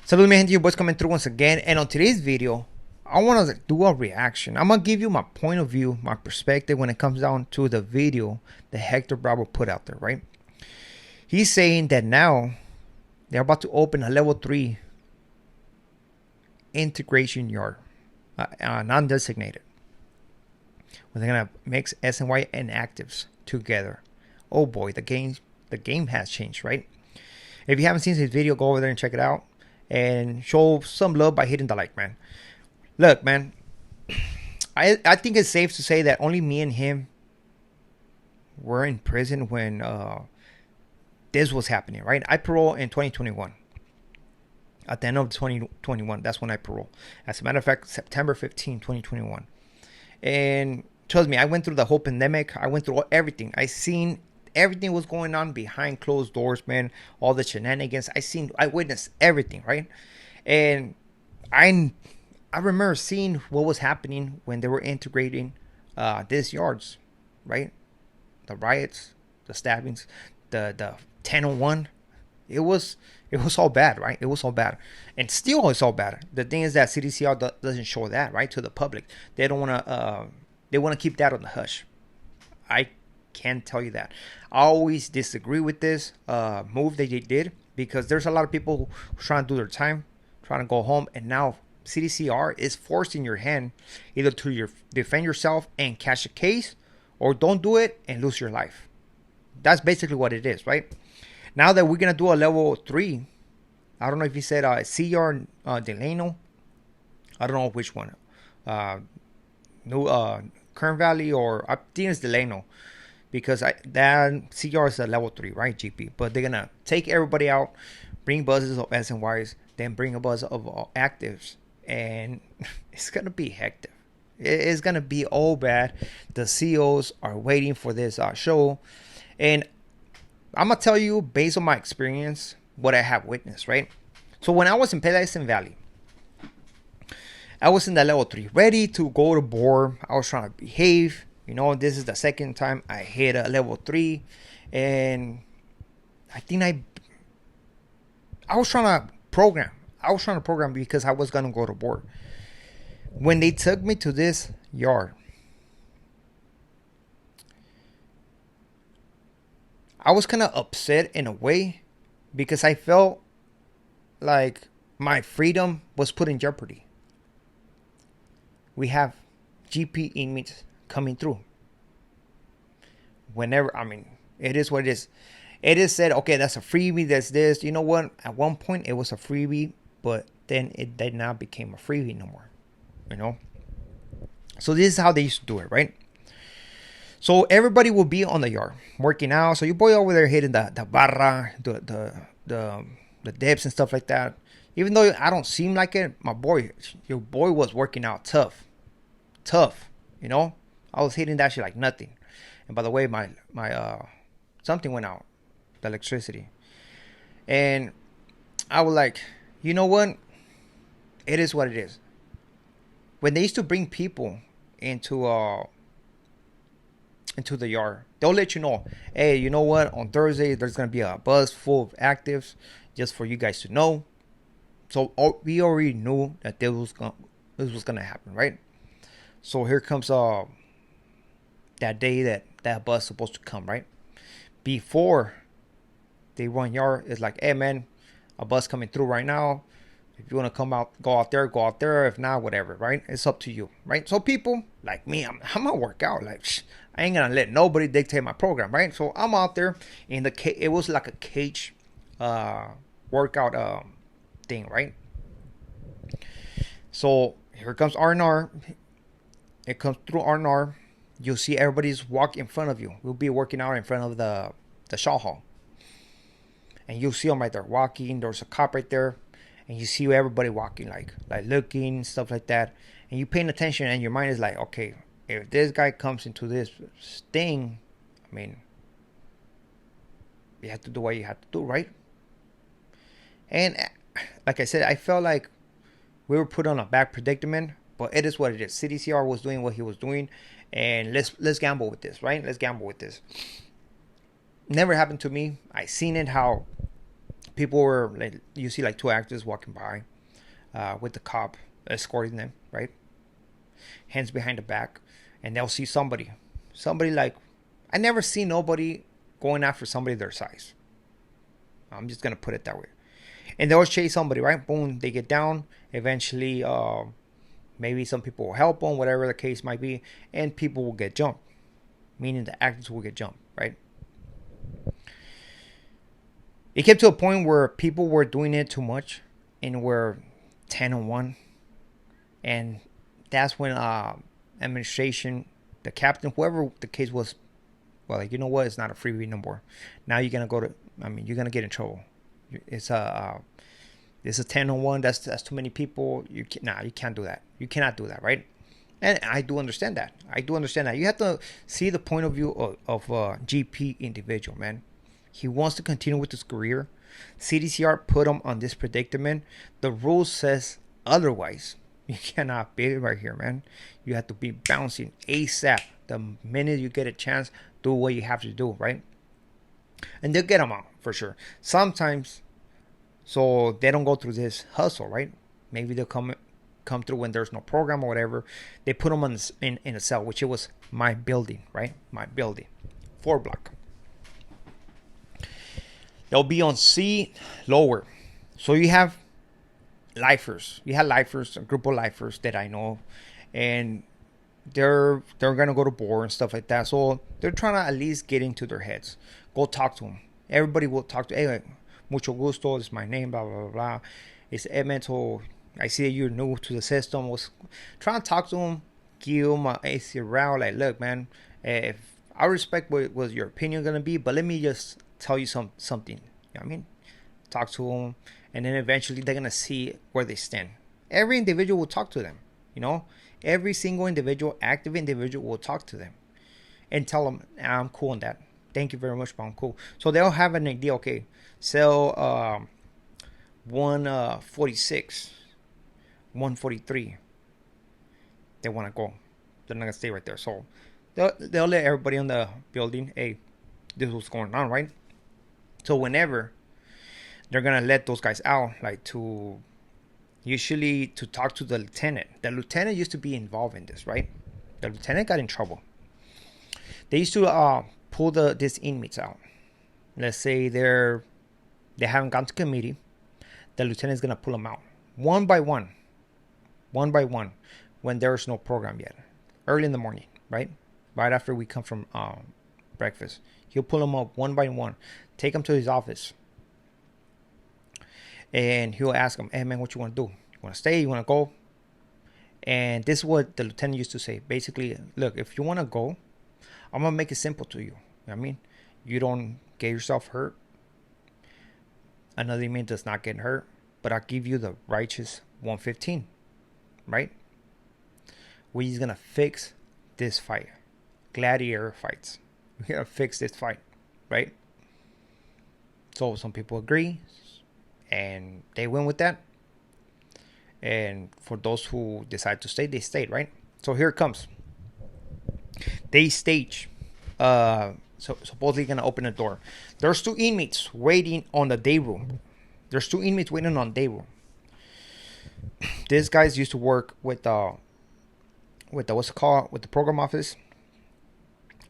Salud, mi gente, your boys coming through once again. And on today's video, I want to do a reaction. I'm going to give you my point of view, my perspective when it comes down to the video that Hector Bravo put out there, right? He's saying that now they're about to open a level 3 integration yard, non-designated. Where they're going to mix SNY and actives together. Oh boy, the game has changed, right? If you haven't seen his video, go over there and check it out. And show some love by hitting the like, man. Look, man, I think it's safe to say that only me and him were in prison when this was happening, right? I paroled in 2021. At the end of 2021, that's when I paroled. As a matter of fact, September 15, 2021. And trust me, I went through the whole pandemic. I went through everything. I seen everything was going on behind closed doors, man. All the shenanigans. I witnessed everything, right? And I remember seeing what was happening when they were integrating these yards, right? The riots, the stabbings, the 1001. It was all bad, right? It was all bad, and still it's all bad. The thing is that CDCR doesn't show that, right, to the public. They don't want to. They want to keep that on the hush. I can tell you that. I always disagree with this move that they did, because there's a lot of people who trying to do their time, trying to go home, and now CDCR is forcing your hand either to defend yourself and catch a case, or don't do it and lose your life. That's basically what it is, right? Now that we're gonna do a level 3, I don't know if he said CR Delano. I don't know which one. Kern Valley, or I think it's Delano, because that CR is a level 3, right, GP? But they're gonna take everybody out, bring buzzes of SNYs, then bring a buzz of actives, and it's gonna be hectic. It's gonna be all bad. The COs are waiting for this show, and I'm gonna tell you based on my experience what I have witnessed, right? So when I was in Pleasant Valley, I was in the level 3, ready to go to board. I was trying to behave. You know, this is the second time I hit a level 3, and I think I was trying to program. Because I was gonna go to board. When they took me to this yard, I was kind of upset in a way, because I felt like my freedom was put in jeopardy. We have GP inmates coming through. Whenever, I mean, it is what it is. It is said, okay, that's a freebie, that's this. You know what? At one point, it was a freebie, but then it did not become a freebie no more. You know? So this is how they used to do it, right? So everybody will be on the yard working out. So your boy over there hitting the barra, the dips and stuff like that. Even though I don't seem like it, your boy was working out tough. You know, I was hitting that shit like nothing. And by the way, my something went out, the electricity, and I was like, you know what? It is what it is. When they used to bring people into the yard, they'll let you know, hey, you know what, on Thursday there's gonna be a bus full of actives, just for you guys to know. So we already knew that this was gonna happen, right? So here comes that day that bus is supposed to come, right? Before they run yard, it's like, hey man, a bus coming through right now. If you want to come out, go out there. If not, whatever, right? It's up to you, right? So people like me, I'm gonna work out. Like, I ain't gonna let nobody dictate my program, right? So I'm out there in it was like a cage workout thing, right? So here comes R&R. It comes through R&R. You'll see everybody's walk in front of you. We'll be working out in front of the shaw hall, and you'll see them right there walking. There's a cop right there. And you see everybody walking, like looking, stuff like that. And you paying attention, and your mind is like, okay, if this guy comes into this thing, I mean, you have to do what you have to do, right? And like I said, I felt like we were put on a bad predicament, but it is what it is. CDCR was doing what he was doing, and let's gamble with this, right? Let's gamble with this. Never happened to me. I seen it how People were like, you see like two actors walking by with the cop escorting them, right? Hands behind the back, and they'll see somebody like, I never see nobody going after somebody their size. I'm just gonna put it that way. And they'll chase somebody, right? Boom, they get down. Eventually, maybe some people will help them, whatever the case might be, and people will get jumped, meaning the actors will get jumped, right? It came to a point where people were doing it too much, and were 10-1, and that's when administration, the captain, whoever the case was, well, like, you know what? It's not a freebie no more. Now you're gonna go to. I mean, you're gonna get in trouble. It's a 10-1. That's too many people. You can't do that. You cannot do that, right? And I do understand that. You have to see the point of view of a GP individual, man. He wants to continue with his career. CDCR put him on this predicament. The rule says otherwise. You cannot be right here, man. You have to be bouncing ASAP. The minute you get a chance, do what you have to do, right? And they'll get them out for sure. Sometimes, so they don't go through this hustle, right? Maybe they'll come through when there's no program or whatever. They put them in a cell, which it was my building, right? My building, 4 block. They'll be on C lower. So you have lifers. You have lifers, a group of lifers that I know, and they're gonna go to board and stuff like that. So they're trying to at least get into their heads. Go talk to them. Everybody will talk to. Hey, mucho gusto. This is my name. Blah blah blah blah. It's Edmund. So I see that you're new to the system. Was trying to talk to them. Give them a AC route. Like, look, man. If I respect what was your opinion gonna be, but let me just tell you something. You know what I mean? Talk to them, and then eventually they're gonna see where they stand. Every individual will talk to them. You know, every single individual, active individual, will talk to them and tell them, I'm cool on that. Thank you very much, but I'm cool. So they'll have an idea. Okay, sell 146, 143. They want to go. They're not gonna stay right there. So they'll let everybody in the building, hey, this is what's going on, right? So whenever they're gonna let those guys out, like usually to talk to the lieutenant. The lieutenant used to be involved in this, right? The lieutenant got in trouble. They used to pull these inmates out. Let's say they haven't gone to committee. The lieutenant's gonna pull them out one by one, when there's no program yet. Early in the morning, right? Right after we come from breakfast, he'll pull them up one by one, take them to his office, and he'll ask them, hey man, what you want to do? You want to stay? You want to go? And this is what the lieutenant used to say. Basically, look, if you want to go, I'm going to make it simple to you. You know what I mean? You don't get yourself hurt. Another inmate does not get hurt. But I'll give you the righteous 115. Right? We're just going to fix this fight. Gladiator fights. We're going to fix this fight. Right? So some people agree. And they went with that. And for those who decide to stay, they stayed, right? So here it comes. They stage. So supposedly going to open the door. There's 2 inmates waiting on the day room. This guys used to work with the what's it called? With the program office.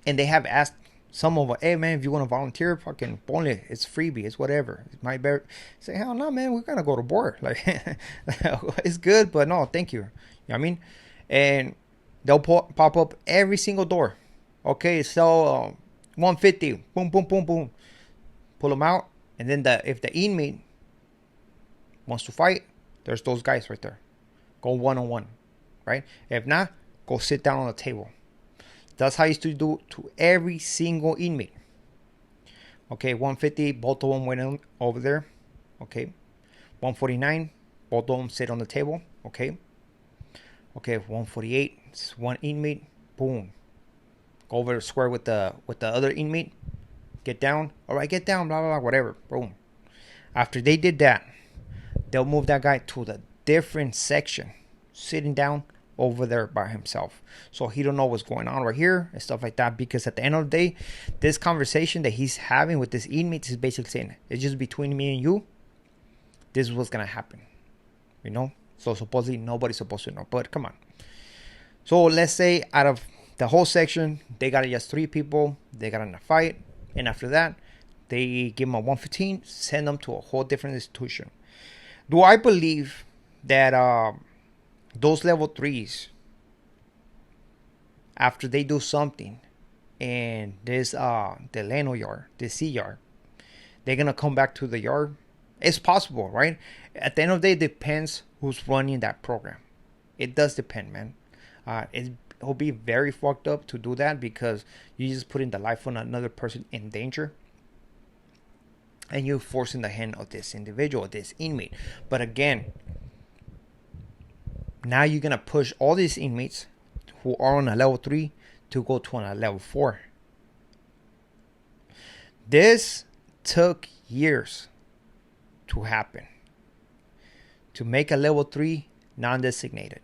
And they have asked some of them, hey man, if you want to volunteer, fucking only it's freebie, it's whatever. It might be. Say, hell no, man, we're gonna go to board. Like, it's good, but no, thank you. You know what I mean? And they'll pop up every single door. Okay, so 150, boom, boom, boom, boom. Pull them out, and then if the inmate wants to fight, there's those guys right there. Go 1-on-1, right? If not, go sit down on the table. That's how I used to do to every single inmate. Okay, 150, both of them went over there. Okay, 149, both of them sit on the table. Okay, 148, it's one inmate. Boom, go over to square with the other inmate. Get down. All right, get down. Blah blah blah. Whatever. Boom. After they did that, they'll move that guy to the different section, sitting down over there by himself. So he don't know what's going on right here and stuff like that. Because at the end of the day, this conversation that he's having with this inmate is basically saying, it's just between me and you. This is what's going to happen. You know? So supposedly nobody's supposed to know. But come on. So let's say out of the whole section, they got just 3 people. They got in a fight. And after that, they give them a 115, send them to a whole different institution. Do I believe that those level 3s, after they do something and this the Leno yard, the C yard, they're going to come back to the yard? It's possible, right? At the end of the day, it depends who's running that program. It does depend, man. It'll be very fucked up to do that, because you're just putting the life of another person in danger. And you're forcing the hand of this individual, this inmate. But again, now you're going to push all these inmates who are on a level 3 to go to a level 4. This took years to happen. To make a level 3 non-designated.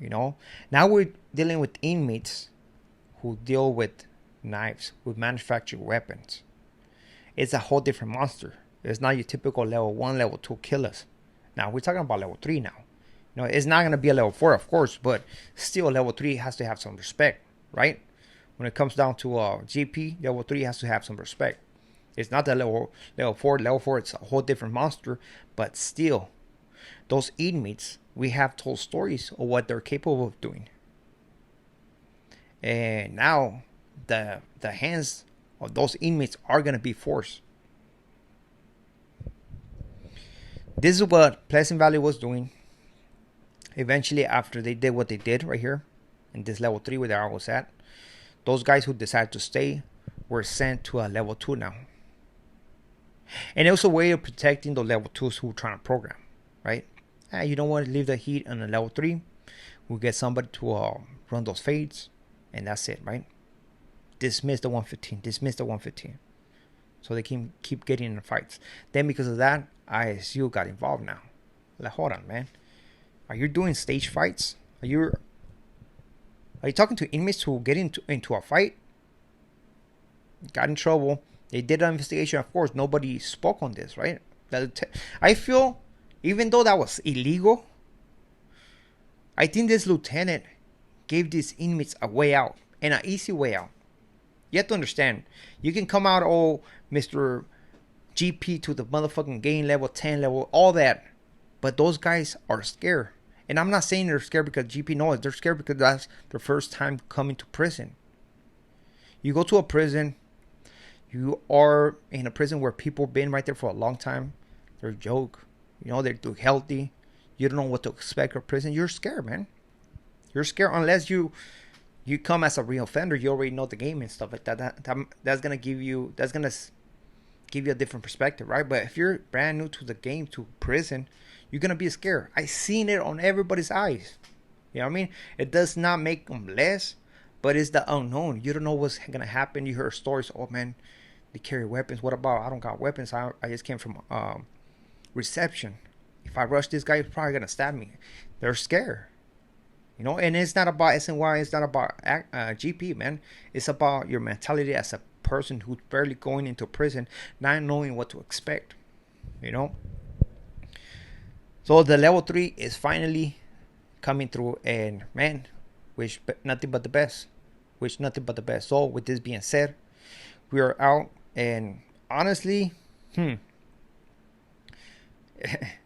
You know, now we're dealing with inmates who deal with knives, who manufacture weapons. It's a whole different monster. It's not your typical level 1, level 2 killers. Now we're talking about level 3 now. You know, it's not going to be a level 4, of course, but still level 3 has to have some respect, right? When it comes down to GP, level 3 has to have some respect. It's not the level 4. Level 4, it's a whole different monster, but still, those inmates, we have told stories of what they're capable of doing. And now the hands of those inmates are going to be forced. This is what Pleasant Valley was doing. Eventually, after they did what they did right here, in this level 3 where I was at, those guys who decided to stay were sent to a level 2 now. And it was a way of protecting the level 2s who were trying to program, right? You don't want to leave the heat on a level 3. We'll get somebody to run those fades, and that's it, right? Dismiss the 115. Dismiss the 115. So they can keep getting in the fights. Then because of that, ISU got involved now. Like, hold on, man. Are you doing stage fights? Are you talking to inmates who get into a fight? Got in trouble. They did an investigation. Of course, nobody spoke on this, right? I feel, even though that was illegal, I think this lieutenant gave these inmates a way out, and an easy way out. You have to understand, you can come out, oh, Mr. GP to the motherfucking game level 10 level, all that. But those guys are scared. And I'm not saying they're scared because GP knows. They're scared because that's their first time coming to prison. You go to a prison, you are in a prison where people have been right there for a long time. They're a joke. You know, they're too healthy. You don't know what to expect of prison. You're scared, man. You're scared unless you come as a real offender. You already know the game and stuff like that. That's gonna give you a different perspective, right? But if you're brand new to the game, to prison, you're gonna be scared. I seen it on everybody's eyes. You know what I mean? It does not make them less, but it's the unknown. You don't know what's gonna happen. You hear stories. Oh man, they carry weapons. What about I don't got weapons? I just came from reception. If I rush this guy, he's probably gonna stab me. They're scared. You know, and it's not about SNY. It's not about GP, man. It's about your mentality as a person who's barely going into prison, not knowing what to expect. You know. So the level 3 is finally coming through, and man, wish nothing but the best. Wish nothing but the best. So with this being said, we are out, and honestly,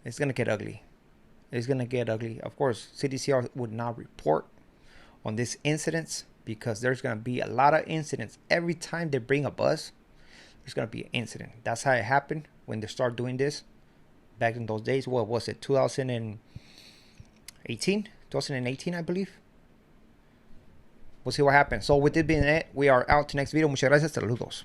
it's gonna get ugly. It's gonna get ugly. Of course, CDCR would not report on these incidents because there's gonna be a lot of incidents every time they bring a bus. There's gonna be an incident. That's how it happened when they start doing this. Back in those days, what was it? 2018, I believe. We'll see what happens. So with it being it, we are out to next video. Muchas gracias. Saludos.